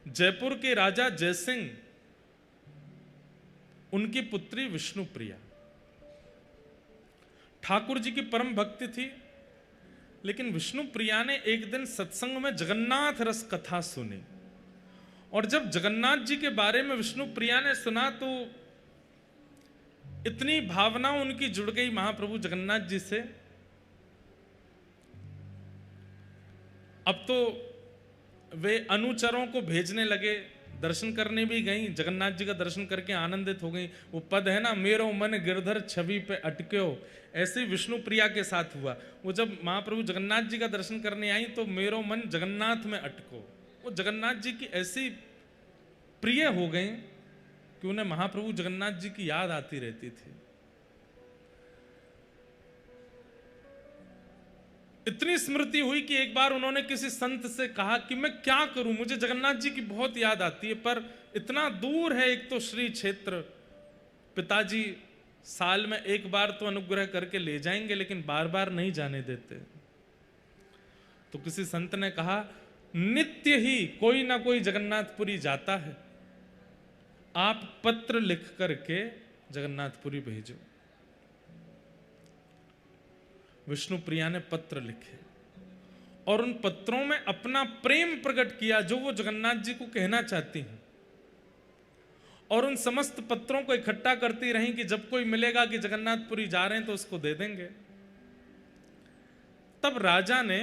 जयपुर के राजा जयसिंह, उनकी पुत्री विष्णुप्रिया ठाकुर जी की परम भक्ति थी। लेकिन विष्णुप्रिया ने एक दिन सत्संग में जगन्नाथ रस कथा सुनी, और जब जगन्नाथ जी के बारे में विष्णुप्रिया ने सुना तो इतनी भावना उनकी जुड़ गई महाप्रभु जगन्नाथ जी से। अब तो वे अनुचरों को भेजने लगे, दर्शन करने भी गई, जगन्नाथ जी का दर्शन करके आनंदित हो गई। वो पद है ना, मेरो मन गिरधर छवि पे अटक्यो, ऐसे विष्णुप्रिया के साथ हुआ। वो जब महाप्रभु जगन्नाथ जी का दर्शन करने आई तो मेरो मन जगन्नाथ में अटको, वो जगन्नाथ जी की ऐसी प्रिय हो गई कि उन्हें महाप्रभु जगन्नाथ जी की याद आती रहती थी। इतनी स्मृति हुई कि एक बार उन्होंने किसी संत से कहा कि मैं क्या करूं, मुझे जगन्नाथ जी की बहुत याद आती है, पर इतना दूर है, एक तो श्री क्षेत्र, पिताजी साल में एक बार तो अनुग्रह करके ले जाएंगे लेकिन बार बार नहीं जाने देते। तो किसी संत ने कहा, नित्य ही कोई ना कोई जगन्नाथपुरी जाता है, आप पत्र लिख करके जगन्नाथपुरी भेजो। विष्णुप्रिया ने पत्र लिखे और उन पत्रों में अपना प्रेम प्रकट किया जो वो जगन्नाथ जी को कहना चाहती हैं, और उन समस्त पत्रों को इकट्ठा करती रहीं कि जब कोई मिलेगा कि जगन्नाथपुरी जा रहे हैं तो उसको दे देंगे। तब राजा ने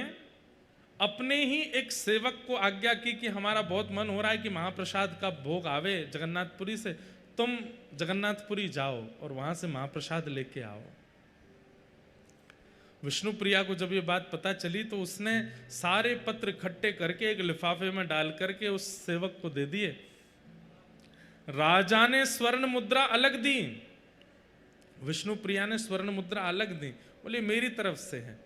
अपने ही एक सेवक को आज्ञा की कि हमारा बहुत मन हो रहा है कि महाप्रसाद का भोग आवे जगन्नाथपुरी से, तुम जगन्नाथपुरी जाओ और वहां से महाप्रसाद लेके आओ। विष्णुप्रिया को जब ये बात पता चली तो उसने सारे पत्र इकट्ठे करके एक लिफाफे में डाल करके उस सेवक को दे दिए। राजा ने स्वर्ण मुद्रा अलग दी, विष्णुप्रिया ने स्वर्ण मुद्रा अलग दी, बोले मेरी तरफ से है,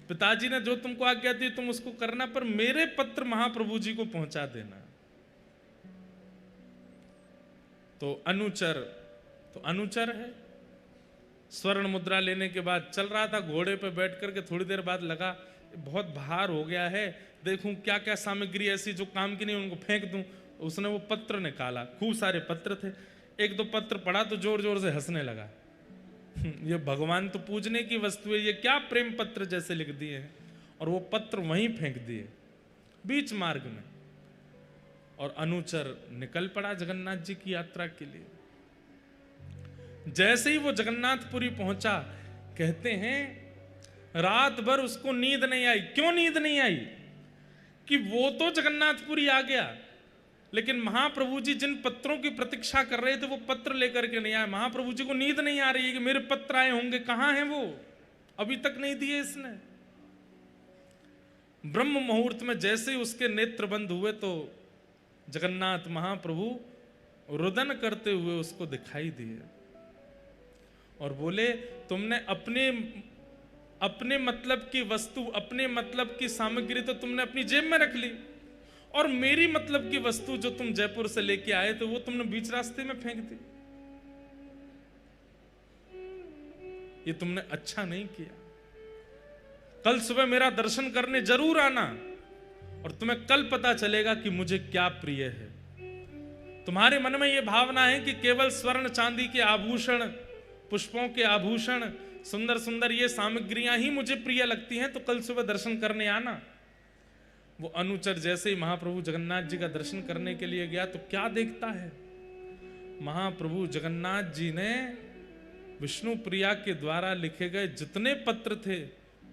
पिताजी ने जो तुमको आज्ञा दी तुम उसको करना, पर मेरे पत्र महाप्रभु जी को पहुंचा देना। तो अनुचर है। स्वर्ण मुद्रा लेने के बाद चल रहा था, घोड़े पे बैठ करके थोड़ी देर बाद लगा बहुत भार हो गया है, देखूं क्या क्या सामग्री ऐसी जो काम की नहीं उनको फेंक दूं। उसने वो पत्र निकाला, खूब सारे पत्र थे, एक दो पत्र पढ़ा तो जोर जोर से हंसने लगा। ये भगवान तो पूजने की वस्तु है, ये क्या प्रेम पत्र जैसे लिख दिए हैं, और वो पत्र वहीं फेंक दिए बीच मार्ग में। और अनुचर निकल पड़ा जगन्नाथ जी की यात्रा के लिए। जैसे ही वो जगन्नाथपुरी पहुंचा, कहते हैं रात भर उसको नींद नहीं आई। क्यों नींद नहीं आई? कि वो तो जगन्नाथपुरी आ गया, लेकिन महाप्रभु जी जिन पत्रों की प्रतीक्षा कर रहे थे वो पत्र लेकर के नहीं आए। महाप्रभु जी को नींद नहीं आ रही है कि मेरे पत्र आए होंगे, कहां हैं वो, अभी तक नहीं दिए इसने। ब्रह्म मुहूर्त में जैसे ही उसके नेत्र बंद हुए तो जगन्नाथ महाप्रभु रुदन करते हुए उसको दिखाई दिए और बोले, तुमने अपने मतलब की वस्तु, अपने मतलब की सामग्री तो तुमने अपनी जेब में रख ली, और मेरी मतलब की वस्तु जो तुम जयपुर से लेके आए थे वो तुमने बीच रास्ते में फेंक दी। ये तुमने अच्छा नहीं किया। कल सुबह मेरा दर्शन करने जरूर आना, और तुम्हें कल पता चलेगा कि मुझे क्या प्रिय है। तुम्हारे मन में यह भावना है कि केवल स्वर्ण चांदी के आभूषण, पुष्पों के आभूषण, सुंदर सुंदर ये सामग्रियां ही मुझे प्रिय लगती हैं, तो कल सुबह दर्शन करने आना। वो अनुचर जैसे ही महाप्रभु जगन्नाथ जी का दर्शन करने के लिए गया तो क्या देखता है, महाप्रभु जगन्नाथ जी ने विष्णुप्रिया के द्वारा लिखे गए जितने पत्र थे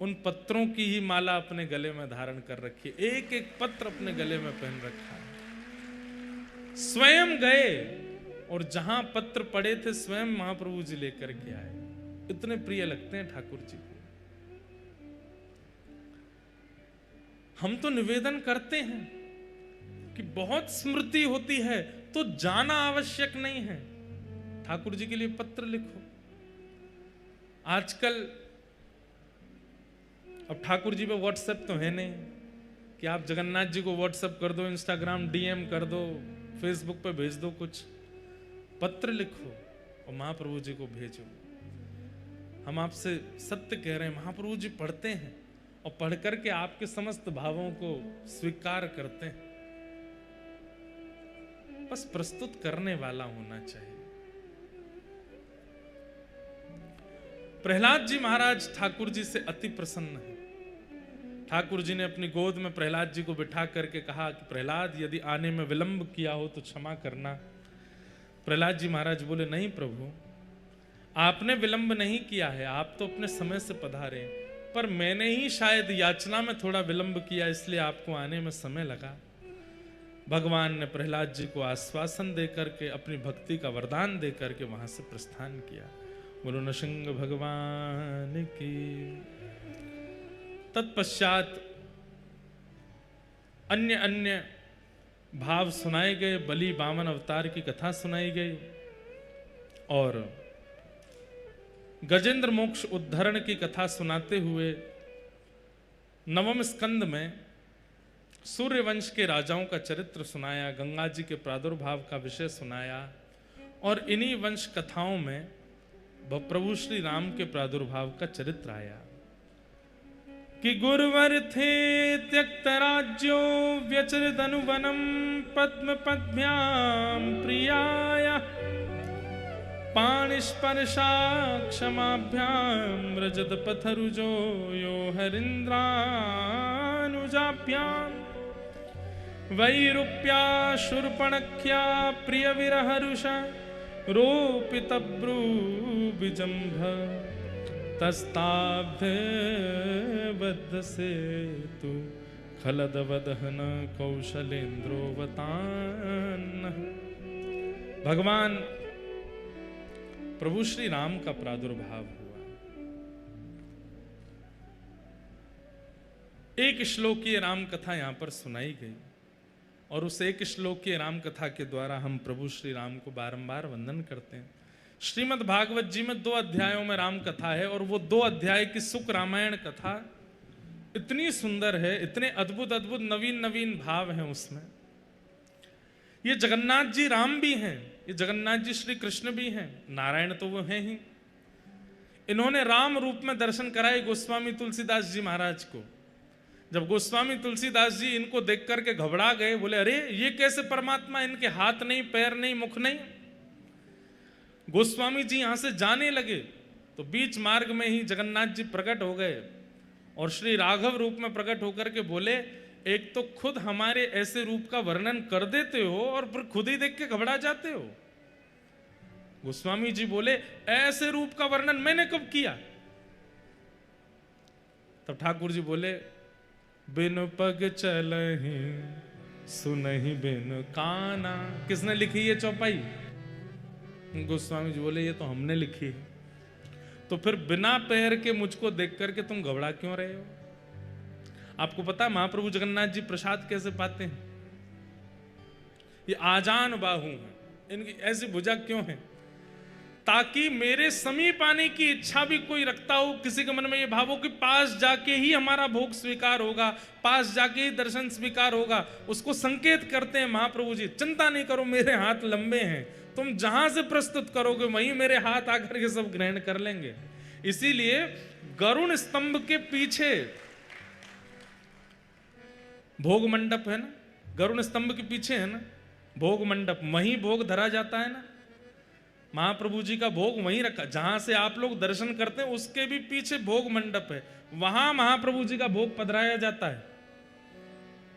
उन पत्रों की ही माला अपने गले में धारण कर रखी, एक एक पत्र अपने गले में पहन रखा है। स्वयं गए और जहां पत्र पड़े थे स्वयं महाप्रभु जी लेकर के आए। इतने प्रिय लगते हैं ठाकुर जी को। हम तो निवेदन करते हैं कि बहुत स्मृति होती है तो जाना आवश्यक नहीं है, ठाकुर जी के लिए पत्र लिखो। आजकल अब ठाकुर जी पे व्हाट्सएप तो है नहीं कि आप जगन्नाथ जी को व्हाट्सएप कर दो, इंस्टाग्राम डीएम कर दो, फेसबुक पे भेज दो, कुछ पत्र लिखो और महाप्रभु जी को भेजो। हम आपसे सत्य कह रहे हैं, महाप्रभु जी पढ़ते हैं और पढ़ करके आपके समस्त भावों को स्वीकार करते हैं। बस प्रस्तुत करने वाला होना चाहिए। प्रहलाद जी महाराज ठाकुर जी से अति प्रसन्न है। ठाकुर जी ने अपनी गोद में प्रहलाद जी को बिठा करके कहा कि प्रहलाद, यदि आने में विलंब किया हो तो क्षमा करना। प्रहलाद जी महाराज बोले, नहीं प्रभु, आपने विलंब नहीं किया है, आप तो अपने समय से पधारे, पर मैंने ही शायद याचना में थोड़ा विलंब किया, इसलिए आपको आने में समय लगा। भगवान ने प्रहलाद जी को आश्वासन देकर के, अपनी भक्ति का वरदान देकर के वहां से प्रस्थान किया। बोलो नृसिंह भगवान की। तत्पश्चात अन्य अन्य भाव सुनाए गए, बलि बामन अवतार की कथा सुनाई गई और गजेंद्र मोक्ष उद्धरण की कथा सुनाते हुए नवम स्कंद में सूर्यवंश के राजाओं का चरित्र सुनाया, गंगा जी के प्रादुर्भाव का विषय सुनाया और इन्हीं वंश कथाओं में प्रभु श्री राम के प्रादुर्भाव का चरित्र आया कि गुरुवर थे त्यक्त राज्यो व्यचरित अनुवनम पद्म पद्भ्याम प्रियाया पाणिस्पर्शा क्षमाभ्याम रजत पथरुजो यो हरिन्द्रानुजाभ्याम वैरूप्या शूर्पणख्या प्रिय विरहरुष रोपित ब्रूबिजंभ तस्ताब्ध सेतु खलदवदहन कौशलेन्द्रोवतान। भगवान प्रभु श्री राम का प्रादुर्भाव हुआ। एक श्लोकीय राम कथा यहां पर सुनाई गई और उस एक श्लोकीय राम कथा के द्वारा हम प्रभु श्री राम को बारंबार वंदन करते हैं। श्रीमद् भागवत जी में 2 अध्यायों में राम कथा है और वो 2 अध्याय की सुख रामायण कथा इतनी सुंदर है, इतने अद्भुत अद्भुत नवीन नवीन भाव हैं उसमें। ये जगन्नाथ जी राम भी हैं, ये जगन्नाथ जी श्री कृष्ण भी हैं, नारायण तो वो हैं ही। इन्होंने राम रूप में दर्शन कराए गोस्वामी तुलसीदास जी महाराज को। जब गोस्वामी तुलसीदास जी इनको देख करके घबरा गए, बोले अरे ये कैसे परमात्मा, इनके हाथ नहीं, पैर नहीं, मुख नहीं। गोस्वामी जी यहां से जाने लगे तो बीच मार्ग में ही जगन्नाथ जी प्रकट हो गए और श्री राघव रूप में प्रकट होकर के बोले, एक तो खुद हमारे ऐसे रूप का वर्णन कर देते हो और फिर खुद ही देख के घबरा जाते हो। गोस्वामी जी बोले, ऐसे रूप का वर्णन मैंने कब किया? तब ठाकुर जी बोले, बिन पग चलहि सुनहि बिन काना। किसने लिखी ये चौपाई? गोस्वामी जी बोले, ये तो हमने लिखी है। तो फिर बिना पैर के मुझको देख करके तुम घबरा क्यों रहे हो? आपको पता है महाप्रभु जगन्नाथ जी प्रसाद कैसे पाते हैं? ये आजान बाहु हैं, इनकी ऐसी भुजा क्यों है? ताकि मेरे समीप आने की इच्छा भी कोई रखता हो, किसी के मन में ये भाव हो कि पास जाके ही हमारा भोग स्वीकार होगा, पास जाके ही दर्शन स्वीकार होगा, उसको संकेत करते हैं महाप्रभु जी। चिंता नहीं करो, मेरे हाथ लंबे हैं, तुम जहां से प्रस्तुत करोगे वहीं मेरे हाथ आकर के सब ग्रहण कर लेंगे। इसीलिए गरुण स्तंभ के पीछे भोग मंडप है ना, गरुण स्तंभ के पीछे है ना भोग मंडप, वहीं भोग धरा जाता है ना। महाप्रभु जी का भोग वहीं रखा, जहां से आप लोग दर्शन करते हैं उसके भी पीछे भोग मंडप है, वहां महाप्रभु जी का भोग पधराया जाता है।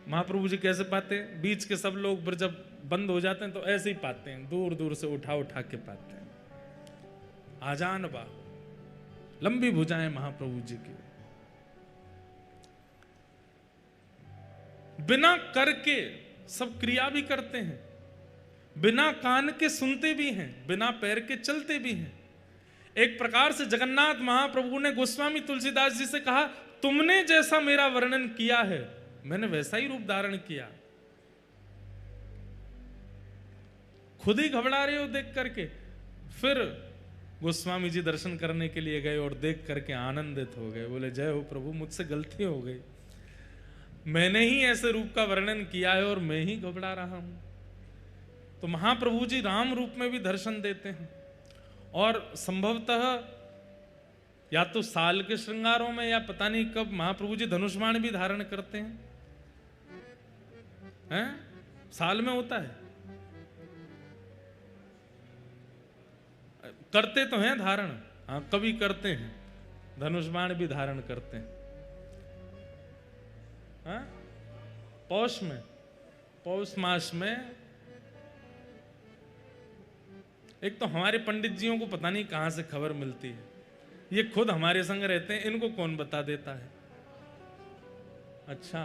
महाप्रभु जी कैसे पाते हैं? बीच के सब लोग फिर जब बंद हो जाते हैं तो ऐसे ही पाते हैं, दूर दूर से उठा उठा के पाते हैं। आजान बा, लंबी भुजाएं महाप्रभु जी की। बिना करके सब क्रिया भी करते हैं, बिना कान के सुनते भी हैं, बिना पैर के चलते भी हैं। एक प्रकार से जगन्नाथ महाप्रभु ने गोस्वामी तुलसीदास जी से कहा, तुमने जैसा मेरा वर्णन किया है मैंने वैसा ही रूप धारण किया। खुद ही घबरा रहे हो देख करके। फिर गोस्वामी जी दर्शन करने के लिए गए और देख करके आनंदित हो गए, बोले जय हो प्रभु, मुझसे गलती हो गई, मैंने ही ऐसे रूप का वर्णन किया है और मैं ही घबरा रहा हूं। तो महाप्रभु जी राम रूप में भी दर्शन देते हैं और संभवतः या तो साल के श्रृंगारों में या पता नहीं कब महाप्रभु जी धनुष बाण भी धारण करते हैं। साल में होता है करते तो हैं धारण, हाँ कभी करते हैं, धनुष बाण भी धारण करते हैं। हाँ पौष में, पौष मास में एक तो हमारे पंडित जियों को पता नहीं कहां से खबर मिलती है, ये खुद हमारे संग रहते हैं, इनको कौन बता देता है। अच्छा,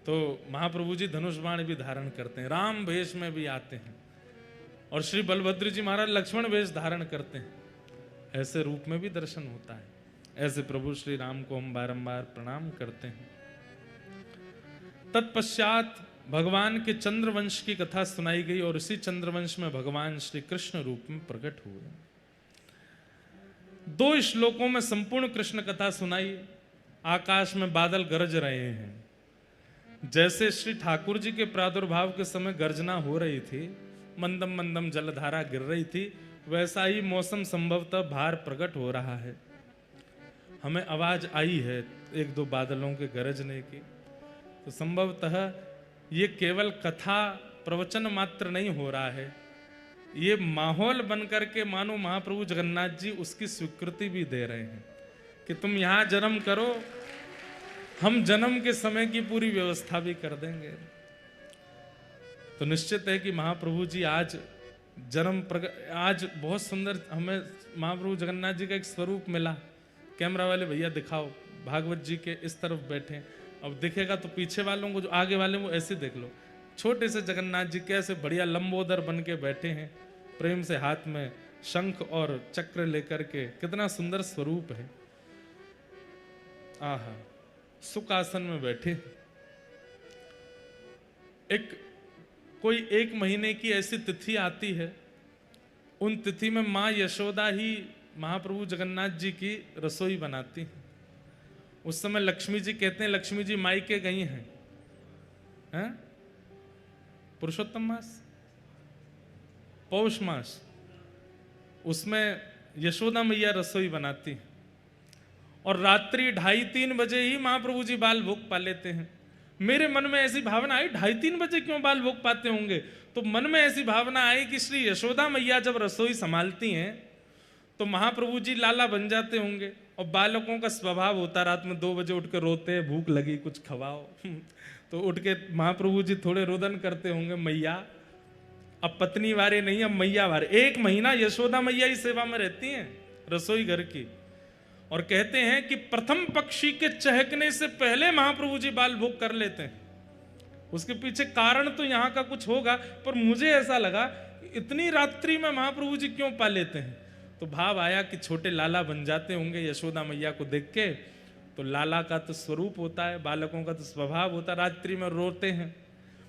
तो महाप्रभु जी धनुष बाण भी धारण करते हैं, राम वेश में भी आते हैं, और श्री बलभद्र जी महाराज लक्ष्मण वेश धारण करते हैं, ऐसे रूप में भी दर्शन होता है। ऐसे प्रभु श्री राम को हम बारंबार प्रणाम करते हैं। तत्पश्चात भगवान के चंद्रवंश की कथा सुनाई गई, और इसी चंद्रवंश में भगवान श्री कृष्ण रूप में प्रकट हुए। 2 श्लोकों में संपूर्ण कृष्ण कथा सुनाई। आकाश में बादल गरज रहे हैं, जैसे श्री ठाकुर जी के प्रादुर्भाव के समय गर्जना हो रही थी, मंदम मंदम जलधारा गिर रही थी, वैसा ही मौसम संभवतः भार प्रकट हो रहा है। हमें आवाज आई है 1-2 बादलों के गरजने की, तो संभवतः ये केवल कथा प्रवचन मात्र नहीं हो रहा है, ये माहौल बन करके मानो महाप्रभु जगन्नाथ जी उसकी स्वीकृति भी दे रहे हैं कि तुम यहां जन्म करो, हम जन्म के समय की पूरी व्यवस्था भी कर देंगे। तो निश्चित है कि महाप्रभु जी आज आज बहुत सुंदर हमें महाप्रभु जगन्नाथ जी का एक स्वरूप मिला। कैमरा वाले भैया दिखाओ, भागवत जी के इस तरफ बैठे, अब दिखेगा तो पीछे वालों को, जो आगे वाले वो ऐसे देख लो, छोटे से जगन्नाथ जी कैसे बढ़िया लंबोदर बन के बैठे हैं, प्रेम से हाथ में शंख और चक्र लेकर के, कितना सुंदर स्वरूप है। आहा, सुख आसन में बैठे। कोई 1 महीने की ऐसी तिथि आती है, उन तिथि में माँ यशोदा ही महाप्रभु जगन्नाथ जी की रसोई बनाती हैं। उस समय लक्ष्मी जी कहते हैं, लक्ष्मी जी मायके गई हैं। पुरुषोत्तम मास, पौष मास, उसमें यशोदा मैया रसोई बनाती है, और रात्रि 2:30-3 बजे ही महाप्रभु जी बाल भोग पा लेते हैं। मेरे मन में ऐसी भावना आई, 2:30-3 बजे क्यों बाल भोग पाते होंगे? तो मन में ऐसी भावना आई कि श्री यशोदा मैया जब रसोई संभालती हैं तो महाप्रभु जी लाला बन जाते होंगे, और बालकों का स्वभाव होता रात में 2 बजे उठ के रोते हैं, भूख लगी कुछ खवाओ तो उठ के महाप्रभु जी थोड़े रोदन करते होंगे, मैया अब पत्नी वारे नहीं, अब मैया वारे। 1 महीना यशोदा मैया ही सेवा में रहती हैं रसोई घर की, और कहते हैं कि प्रथम पक्षी के चहकने से पहले महाप्रभु जी बाल भोग कर लेते हैं। उसके पीछे कारण तो यहाँ का कुछ होगा, पर मुझे ऐसा लगा इतनी रात्रि में महाप्रभु जी क्यों पा लेते हैं? तो भाव आया कि छोटे लाला बन जाते होंगे यशोदा मैया को देख के। तो लाला का तो स्वरूप होता है, बालकों का तो स्वभाव होता है, रात्रि में रोते हैं,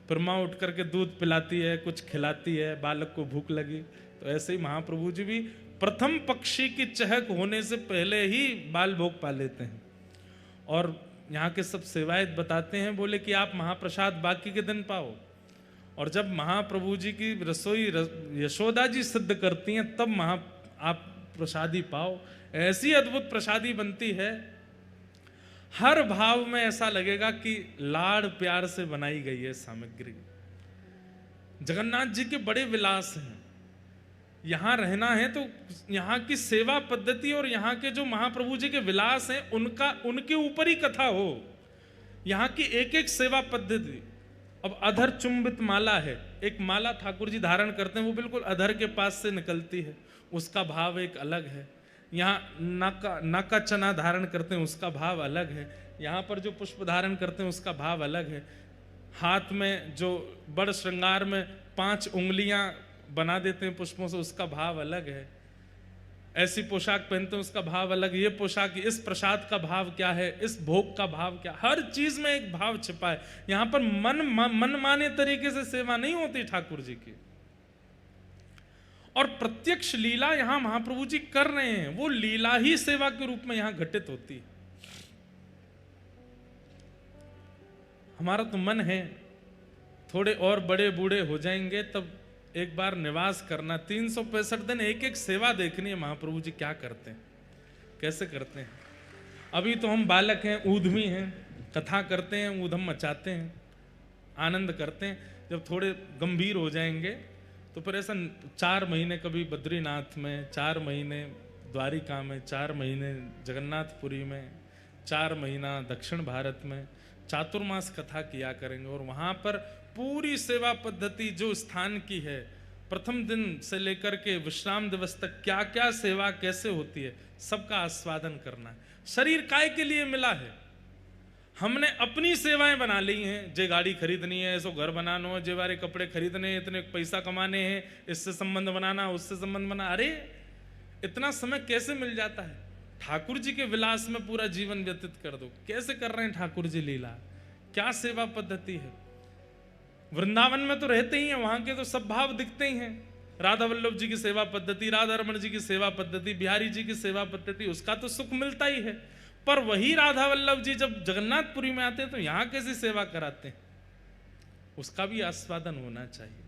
फिर माँ उठ करके दूध पिलाती है, कुछ खिलाती है, बालक को भूख लगी। तो ऐसे ही महाप्रभु जी भी प्रथम पक्षी की चहक होने से पहले ही बाल भोग पा लेते हैं। और यहाँ के सब सेवायत बताते हैं, बोले कि आप महाप्रसाद बाकी के दिन पाओ, और जब महाप्रभु जी की रसोई यशोदा जी सिद्ध करती हैं तब आप प्रसादी पाओ। ऐसी अद्भुत प्रसादी बनती है, हर भाव में ऐसा लगेगा कि लाड़ प्यार से बनाई गई है सामग्री। जगन्नाथ जी के बड़े विलास हैं, यहाँ रहना है तो यहाँ की सेवा पद्धति और यहाँ के जो महाप्रभु जी के विलास हैं उनके ऊपर ही कथा हो। यहाँ की एक एक सेवा पद्धति। अब अधर चुंबित माला है, एक माला ठाकुर जी धारण करते हैं, वो बिल्कुल अधर के पास से निकलती है, उसका भाव एक अलग है। यहाँ नाका चना धारण करते हैं, उसका भाव अलग है। यहाँ पर जो पुष्प धारण करते हैं उसका भाव अलग है। हाथ में जो बड़ श्रृंगार में 5 उंगलियां बना देते हैं पुष्पों से, उसका भाव अलग है। ऐसी पोशाक पहनते हैं, उसका भाव अलग है। ये पोशाक, इस प्रसाद का भाव क्या है, इस भोग का भाव क्या, हर चीज में एक भाव छिपा है। यहाँ पर मन माने तरीके से सेवा नहीं होती ठाकुर जी की, और प्रत्यक्ष लीला यहां महाप्रभु जी कर रहे हैं, वो लीला ही सेवा के रूप में यहां घटित होती है। हमारा तो मन है थोड़े और बड़े बूढ़े हो जाएंगे तब एक बार निवास करना, 365 दिन एक एक सेवा देखनी है महाप्रभु जी क्या करते हैं, कैसे करते हैं। अभी तो हम बालक हैं, ऊधमी हैं, कथा करते हैं, ऊधम मचाते हैं, आनंद करते हैं। जब थोड़े गंभीर हो जाएंगे तो फिर ऐसा 4 महीने कभी बद्रीनाथ में, 4 महीने द्वारिका में, 4 महीने जगन्नाथपुरी में, 4 महीना दक्षिण भारत में चातुर्मास कथा किया करेंगे। और वहाँ पर पूरी सेवा पद्धति जो स्थान की है, प्रथम दिन से लेकर के विश्राम दिवस तक क्या क्या सेवा कैसे होती है, सबका आस्वादन करना है। शरीर काय के लिए मिला है? हमने अपनी सेवाएं बना ली हैं। जे गाड़ी खरीदनी है, ऐसो घर बनाना है, जे बारे कपड़े खरीदने हैं, इतने पैसा कमाने हैं, इससे संबंध बनाना, उससे संबंध बना। अरे इतना समय कैसे मिल जाता है? ठाकुर जी के विलास में पूरा जीवन व्यतीत कर दो। कैसे कर रहे हैं ठाकुर जी लीला? क्या सेवा पद्धति है? वृंदावन में तो रहते ही हैं, वहां के तो सब भाव दिखते ही हैं। राधा वल्लभ जी की सेवा पद्धति, राधा रमण जी की सेवा पद्धति, बिहारी जी की सेवा पद्धति, उसका तो सुख मिलता ही है। पर वही राधा वल्लभ जी जब जगन्नाथपुरी में आते हैं तो यहां कैसी सेवा कराते हैं? उसका भी आस्वादन होना चाहिए,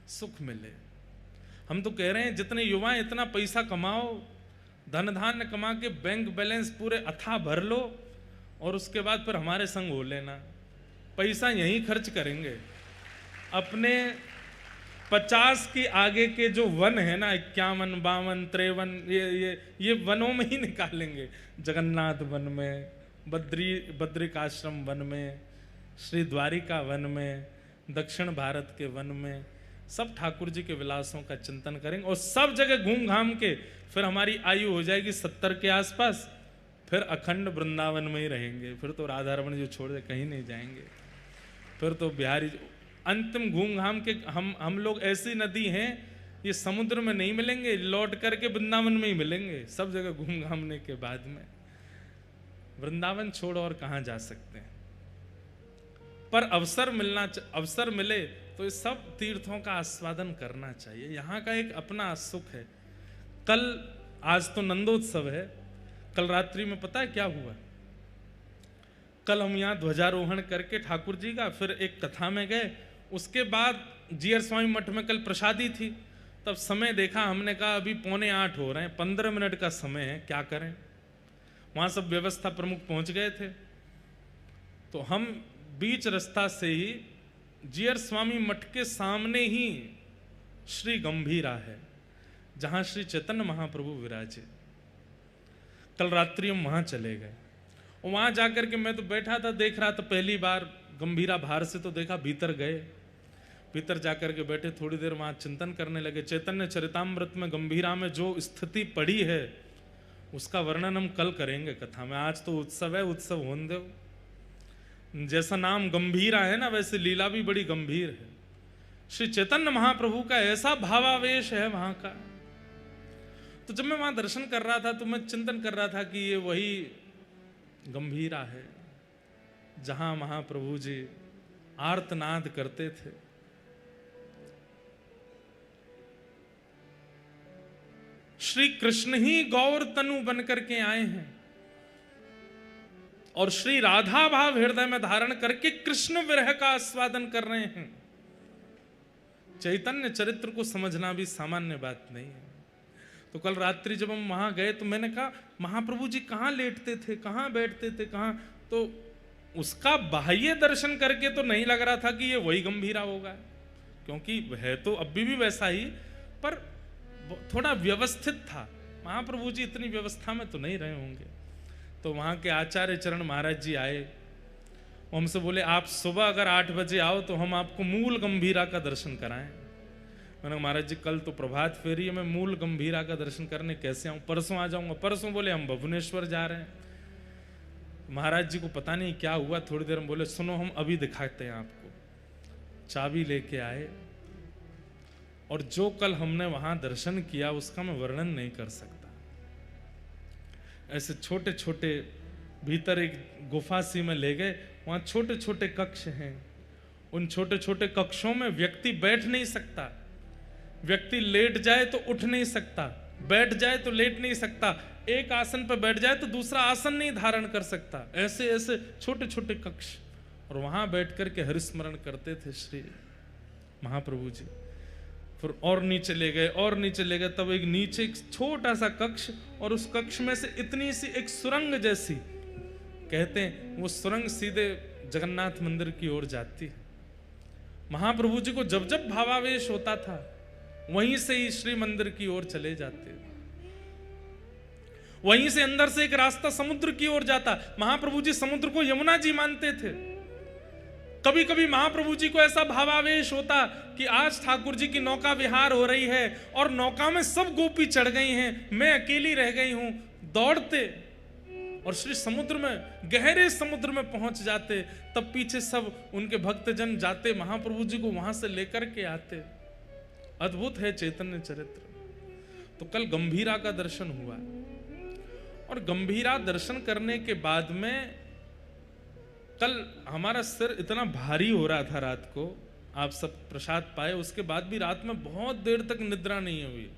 सुख मिले। हम तो कह रहे हैं जितने युवा इतना पैसा कमाओ, धन धान्य कमा के बैंक बैलेंस पूरे अथाह भर लो, और उसके बाद फिर हमारे संग हो लेना। पैसा यहीं खर्च करेंगे। अपने 50 के आगे के जो वन है ना, 51, 52, 53, ये वनों में ही निकालेंगे। जगन्नाथ वन में, बद्रिकाश्रम वन में, श्री द्वारिका वन में, दक्षिण भारत के वन में, सब ठाकुर जी के विलासों का चिंतन करेंगे। और सब जगह घूम घाम के फिर हमारी आयु हो जाएगी 70 के आसपास। फिर अखंड वृंदावन में ही रहेंगे। फिर तो राधा रमण जी छोड़ दे कहीं नहीं जाएंगे। फिर तो बिहारी अंतिम घूम घाम के हम लोग ऐसी नदी हैं, ये समुद्र में नहीं मिलेंगे, लौट करके वृंदावन में ही मिलेंगे। सब जगह घूम घामने के बाद में वृंदावन छोड़ और कहां जा सकते हैं? पर अवसर मिले तो इस सब तीर्थों का आस्वादन करना चाहिए। यहाँ का एक अपना सुख है। आज तो नंदोत्सव है। कल रात्रि में पता है क्या हुआ? कल हम यहाँ ध्वजारोहण करके ठाकुर जी का, फिर एक कथा में गए। उसके बाद जीयर स्वामी मठ में कल प्रसादी थी। तब समय देखा, हमने कहा अभी 7:45 हो रहे हैं, 15 मिनट का समय है, क्या करें? वहाँ सब व्यवस्था प्रमुख पहुँच गए थे। तो हम बीच रास्ता से ही जीयर स्वामी मठ के सामने ही श्री गंभीरा है, जहाँ श्री चैतन्य महाप्रभु विराजे। कल रात्रि हम वहाँ चले गए। वहाँ जाकर के मैं तो बैठा था, देख रहा था, पहली बार गंभीरा बाहर से तो देखा, भीतर गए। भीतर जाकर के बैठे, थोड़ी देर वहाँ चिंतन करने लगे। चैतन्य चरितामृत में गंभीरा में जो स्थिति पड़ी है उसका वर्णन हम कल करेंगे कथा में। आज तो उत्सव है, उत्सव होने दो। जैसा नाम गंभीरा है ना, वैसे लीला भी बड़ी गंभीर है। श्री चैतन्य महाप्रभु का ऐसा भावावेश है वहां का। तो जब मैं वहां दर्शन कर रहा था तो मैं चिंतन कर रहा था कि ये वही गंभीरा है जहां महाप्रभु जी आर्तनाद करते थे। श्री कृष्ण ही गौर तनु बनकर के आए हैं और श्री राधा भाव हृदय में धारण करके कृष्ण विरह का आस्वादन कर रहे हैं। चैतन्य चरित्र को समझना भी सामान्य बात नहीं है। तो कल रात्रि जब हम वहां गए तो मैंने कहा, महाप्रभु जी कहाँ लेटते थे, कहाँ बैठते थे, कहाँ? तो उसका बाह्य दर्शन करके तो नहीं लग रहा था कि ये वही गंभीरा होगा, क्योंकि है तो अभी भी वैसा ही, पर थोड़ा व्यवस्थित था। महाप्रभु जी इतनी व्यवस्था में तो नहीं रहे होंगे। तो वहाँ के आचार्य चरण महाराज जी आए, वो हमसे बोले, आप सुबह अगर 8 बजे आओ तो हम आपको मूल गंभीरा का दर्शन कराएं। मैंने कहा, महाराज जी कल तो प्रभात फेरी है, मैं मूल गंभीरा का दर्शन करने कैसे आऊँ? परसों आ जाऊँगा। परसों बोले हम भुवनेश्वर जा रहे हैं। महाराज जी को पता नहीं क्या हुआ, थोड़ी देर में बोले, सुनो हम अभी दिखाते हैं आपको। चाबी लेके आए और जो कल हमने वहां दर्शन किया उसका मैं वर्णन नहीं कर सकता। ऐसे छोटे छोटे भीतर एक गुफा सी में ले गए, वहां छोटे छोटे कक्ष हैं। उन छोटे छोटे कक्षों में व्यक्ति बैठ नहीं सकता, व्यक्ति लेट जाए तो उठ नहीं सकता, बैठ जाए तो लेट नहीं सकता, एक आसन पर बैठ जाए तो दूसरा आसन नहीं धारण कर सकता। ऐसे ऐसे छोटे छोटे कक्ष, और वहां बैठ करके हरिस्मरण करते थे श्री महाप्रभु जी। फिर और नीचे ले गए और नीचे ले गए, तब एक नीचे एक छोटा सा कक्ष, और उस कक्ष में से इतनी सी एक सुरंग जैसी, कहते हैं वो सुरंग सीधे जगन्नाथ मंदिर की ओर जाती है। महाप्रभु जी को जब जब भावावेश होता था वहीं से ही श्री मंदिर की ओर चले जाते, वहीं से अंदर से एक रास्ता समुद्र की ओर जाता। महाप्रभु जी समुद्र को यमुना जी मानते थे। कभी कभी महाप्रभु जी को ऐसा भावावेश होता कि आज ठाकुर जी की नौका विहार हो रही है और नौका में सब गोपी चढ़ गई हैं, मैं अकेली रह गई हूं। दौड़ते और श्री समुद्र में, गहरे समुद्र में पहुंच जाते। तब पीछे सब उनके भक्तजन जाते, महाप्रभु जी को वहां से लेकर के आते। अद्भुत है चैतन्य चरित्र। तो कल गंभीरा का दर्शन हुआ और गंभीरा दर्शन करने के बाद में कल हमारा सिर इतना भारी हो रहा था रात को। आप सब प्रसाद पाए, उसके बाद भी रात में बहुत देर तक निद्रा नहीं हुई।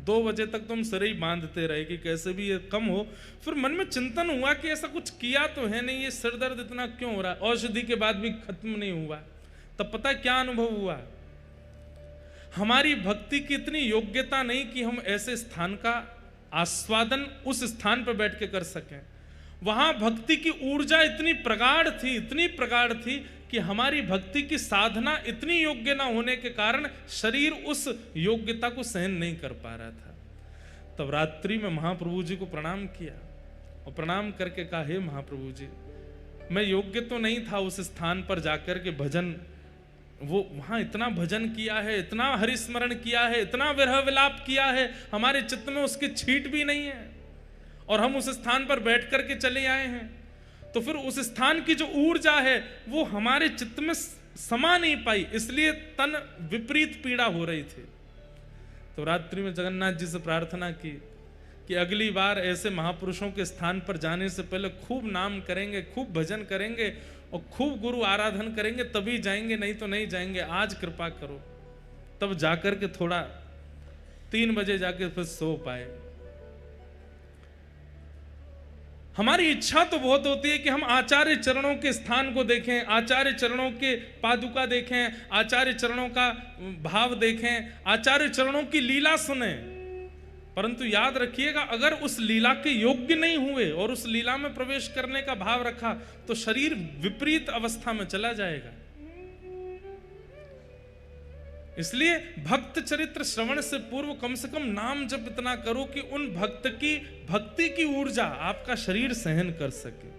2 बजे तक तो हम सिर ही बांधते रहे कि कैसे भी ये कम हो। फिर मन में चिंतन हुआ कि ऐसा कुछ किया तो है नहीं, ये सिर दर्द इतना क्यों हो रहा है, औषधि के बाद भी खत्म नहीं हुआ। तब पता क्या अनुभव हुआ, हमारी भक्ति की इतनी योग्यता नहीं कि हम ऐसे स्थान का आस्वादन उस स्थान पर बैठ के कर सकें। वहां भक्ति की ऊर्जा इतनी प्रगाढ़ थी कि हमारी भक्ति की साधना इतनी योग्य ना होने के कारण शरीर उस योग्यता को सहन नहीं कर पा रहा था। तब रात्रि में महाप्रभु जी को प्रणाम किया और प्रणाम करके कहा, हे महाप्रभु जी, मैं योग्य तो नहीं था उस स्थान पर जाकर के भजन, वो वहां इतना भजन किया है, इतना हरिस्मरण किया है, इतना विरह विलाप किया है, हमारे चित्त में उसकी छींट भी नहीं है और हम उस स्थान पर बैठ करके चले आए हैं। तो फिर उस स्थान की जो ऊर्जा है वो हमारे चित्त में समा नहीं पाई, इसलिए तन विपरीत पीड़ा हो रही थी। तो रात्रि में जगन्नाथ जी से प्रार्थना की कि अगली बार ऐसे महापुरुषों के स्थान पर जाने से पहले खूब नाम करेंगे, खूब भजन करेंगे और खूब गुरु आराधन करेंगे, तभी जाएंगे, नहीं तो नहीं जाएंगे। आज कृपा करो। तब जाकर के थोड़ा 3 बजे जाके फिर सो पाए। हमारी इच्छा तो बहुत होती है कि हम आचार्य चरणों के स्थान को देखें, आचार्य चरणों के पादुका देखें, आचार्य चरणों का भाव देखें, आचार्य चरणों की लीला सुने। परंतु याद रखिएगा, अगर उस लीला के योग्य नहीं हुए और उस लीला में प्रवेश करने का भाव रखा तो शरीर विपरीत अवस्था में चला जाएगा। इसलिए भक्त चरित्र श्रवण से पूर्व कम से कम नाम जप इतना करो कि उन भक्त की भक्ति की ऊर्जा आपका शरीर सहन कर सके।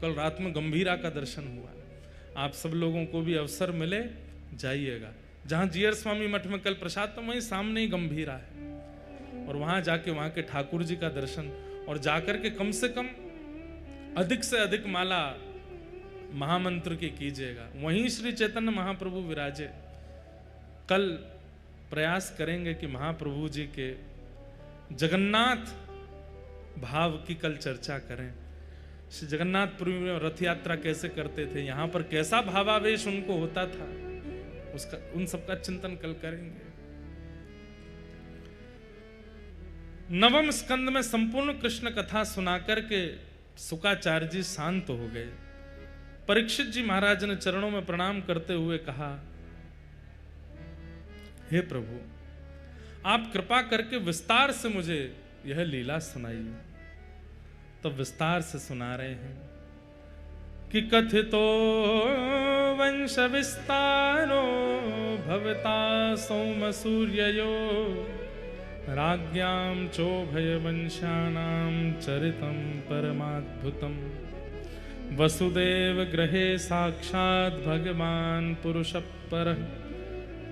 कल रात में गंभीरा का दर्शन हुआ। आप सब लोगों को भी अवसर मिले, जाइएगा। जहां जीयर स्वामी मठ में कल प्रसाद, तो वहीं सामने ही गंभीरा है और वहां जाके वहां के ठाकुर जी का दर्शन और जाकर के कम से कम अधिक से अधिक माला महामंत्र की कीजिएगा। वहीं श्री चैतन्य महाप्रभु विराजे। कल प्रयास करेंगे कि महाप्रभु जी के जगन्नाथ भाव की कल चर्चा करें। श्री जगन्नाथपुरी में रथ यात्रा कैसे करते थे, यहाँ पर कैसा भावावेश उनको होता था, उसका उन सबका चिंतन कल करेंगे। नवम स्कंद में संपूर्ण कृष्ण कथा सुनाकर के शुकाचार्य जी शांत हो गए। परीक्षित जी महाराज ने चरणों में प्रणाम करते हुए कहा, हे प्रभु, आप कृपा करके विस्तार से मुझे यह लीला सुनाइए। तो विस्तार से सुना रहे हैं कि कथितो वंश विस्तारो भवता सोम सूर्ययो राज्ञां चोभय वंशानां चरितं परमाद्भुतम् वसुदेव गृहे साक्षात् भगवान् पुरुषः परः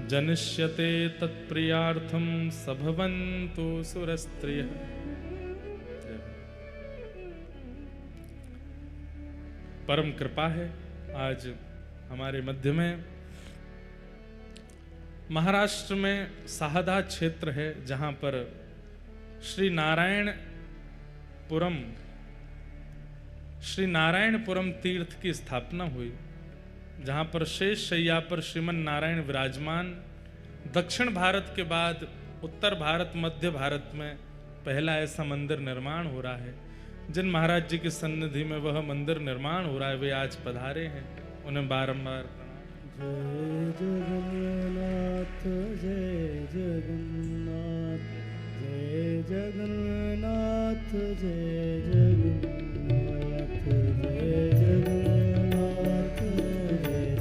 जनिष्यते तत्प्रियार्थं सभवन्तु सुरस्त्रियः। परम कृपा है, आज हमारे मध्य में महाराष्ट्र में साहदा क्षेत्र है जहां पर श्री नारायणपुरम तीर्थ की स्थापना हुई, जहां पर शेष शैया पर श्रीमन नारायण विराजमान। दक्षिण भारत के बाद उत्तर भारत, मध्य भारत में पहला ऐसा मंदिर निर्माण हो रहा है। जिन महाराज जी की सन्निधि में वह मंदिर निर्माण हो रहा है, वे आज पधारे हैं, उन्हें बारंबार जय जगन्नाथ जय जगन्नाथ जय जगन्नाथ जय जगन्नाथ जय जगन्नाथ जय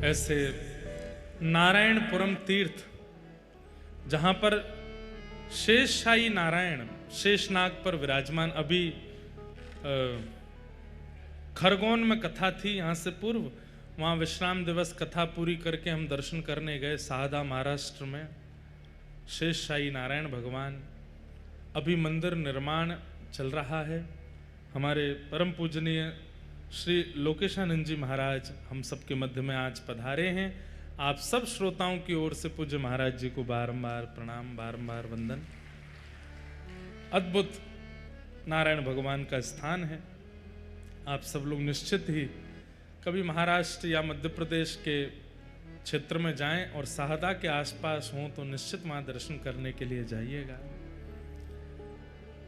ऐसे नारायणपुरम तीर्थ, जहां पर शेषशाही नारायण शेषनाग पर विराजमान, अभी खरगोन में कथा थी, यहाँ से पूर्व वहाँ विश्राम दिवस कथा पूरी करके हम दर्शन करने गए साहदा महाराष्ट्र में। शेषशाही नारायण भगवान, अभी मंदिर निर्माण चल रहा है। हमारे परम पूजनीय श्री लोकेशानंद जी महाराज हम सबके मध्य में आज पधारे हैं। आप सब श्रोताओं की ओर से पूज्य महाराज जी को बारंबार प्रणाम, बारंबार वंदन। अद्भुत नारायण भगवान का स्थान है। आप सब लोग निश्चित ही कभी महाराष्ट्र या मध्य प्रदेश के क्षेत्र में जाएं और साहदा के आसपास हों तो निश्चित वहां दर्शन करने के लिए जाइएगा।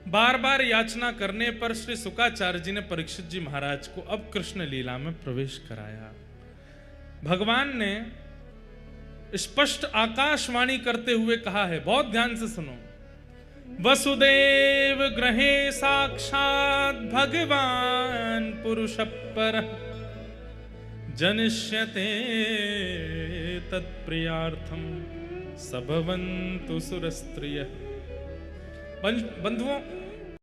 बार बार याचना करने पर श्री शुकाचार्य जी ने परीक्षित जी महाराज को अब कृष्ण लीला में प्रवेश कराया। भगवान ने स्पष्ट आकाशवाणी करते हुए कहा है, बहुत ध्यान से सुनो। वसुदेव ग्रहे साक्षात भगवान पुरुष पर जनिष्यते तत्प्रियार्थम सबवन्तु सुरस्त्रियः। बंधुओं,